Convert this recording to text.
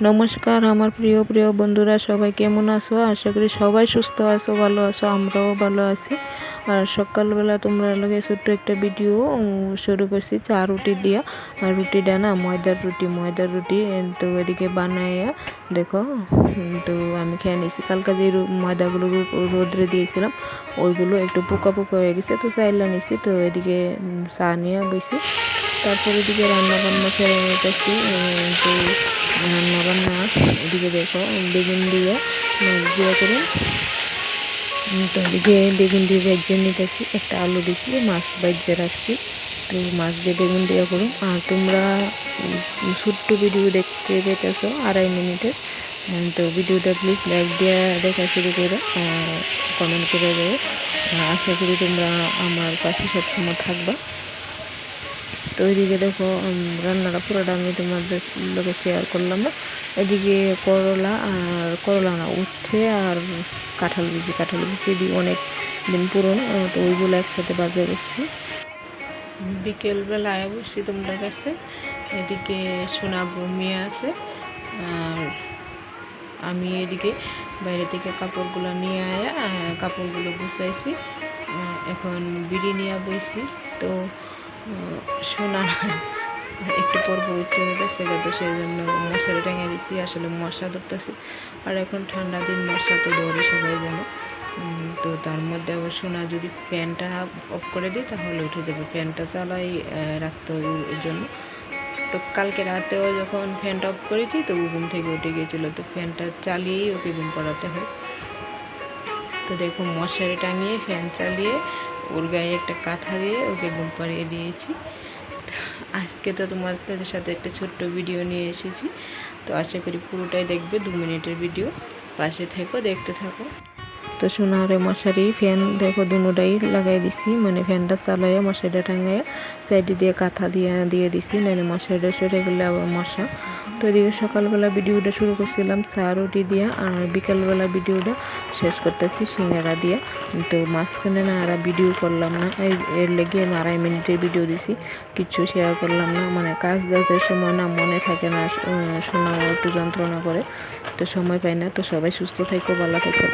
নমস্কার আমার প্রিয় প্রিয় বন্ধুরা, সবাই কেমন আছো? আশা করি সবাই সুস্থ আছো, ভালো আছো। আমরাও ভালো আছি। আর সকালবেলা তোমরা লাগে ছোট্ট একটা ভিডিও শুরু করছি চা রুটি দিয়া। আর রুটিটা না ময়দার রুটি তো এদিকে বানাইয়া দেখো। তো আমি খেয়ে নিয়েছি। কালকে যে ময়দাগুলো রোদ্রে দিয়েছিলাম ওইগুলো একটু পোকা পোকা হয়ে গেছে, তো চাইলা নিছি। তো এদিকে চা নিয়ে বসি। তারপর এদিকে রান্না বান্না ছেড়ে নিতেছি। তো রান্না বান্না এদিকে দেখো বেগুন দিয়ে মাছ দিয়ে করে। তো এদিকে বেগুন দিয়ে ভেজে নিতেছি, একটা আলু দিছি, মাছ ভেজে রাখছি। তো মাছ দিয়ে বেগুন দিয়ে করুন। আর তোমরা ছোট্ট ভিডিও দেখতে পেতেছো 2.5 মিনিটের। তো ভিডিওটা প্লিজ লাইক দিয়ে দেখা শুরু করো, কমেন্ট করে দেবো। আশা করি তোমরা আমার পাশে সবসময় থাকবা। তো ওইদিকে দেখো রান্নাটা পুরোটা আমি তোমাদের লোকে শেয়ার করলাম না। এদিকে করলা না উচ্ছে আর কাঁঠাল বিচি দিয়ে অনেক দিন পুরনো, তো ওইগুলো একসাথে বাজে করছি। বিকেলবেলা আয়া বসছি তোমাদের কাছে। এদিকে সোনা ঘুমিয়ে আছে আর আমি এদিকে বাইরে থেকে কাপড়গুলো নিয়ে আয়া কাপড়গুলো গুছাইছি। এখন বিড়ি নিয়ে বইছি। তো সোনা একটু পর উঠতে হতেছে, তো সেই জন্য মশারি টেঙে দিছি। আসলে মশা ধরতেছি, আর এখন ঠান্ডা দিন মশা তো দৌড়ে সবাই জানো। তো তার মধ্যে আবার সোনা যদি ফ্যানটা অফ করে দিই তাহলে উঠে যাবে। ফ্যানটা চালাই রাখতে হবে ওর জন্য। তো কালকে রাতেও যখন ফ্যানটা অফ করেছি তো ঘুম থেকে উঠে গিয়েছিলো, তো ফ্যানটা চালিয়েই ওকে ঘুম পাড়াতে হয়। তো দেখো মশারি টাঙিয়ে ফ্যান চালিয়ে ওর গায়ে একটা কাঁথা দিয়ে ওকে ঘুম পাড়িয়ে দিয়েছি। আজকে তো তোমাদের সাথে একটা ছোট্ট ভিডিও নিয়ে এসেছি। তো আশা করি পুরোটাই দেখবে, 2 মিনিটের ভিডিও। পাশে থাকো, দেখতে থাকো। তো সোনারে মশারি ফ্যান দেখো দুটোটাই লাগাই দিছি, মানে ফ্যানটা চালাইয়া মশারিটা টাঙাইয়া সাইডে দিয়ে কাঁথা দিয়ে দিছি, নাহলে মশারিটা সরে গেলে আবার মশা। তো এদিকে সকালবেলা ভিডিওটা শুরু করছিলাম চা রুটি দিয়া, আর বিকালবেলা ভিডিওটা শেষ করতেছি সিঙ্গারা দিয়া। তো মাঝখানে না আর ভিডিও করলাম না, এর লেগে 2.5 মিনিটের ভিডিও দিছি, কিচ্ছু শেয়ার করলাম না। মানে কাজ দাজের সময় না মনে থাকে না, শোনাও একটু যন্ত্রণা করে, তো সময় পাই না। তো সবাই সুস্থ থাকো, ভালো থাকো।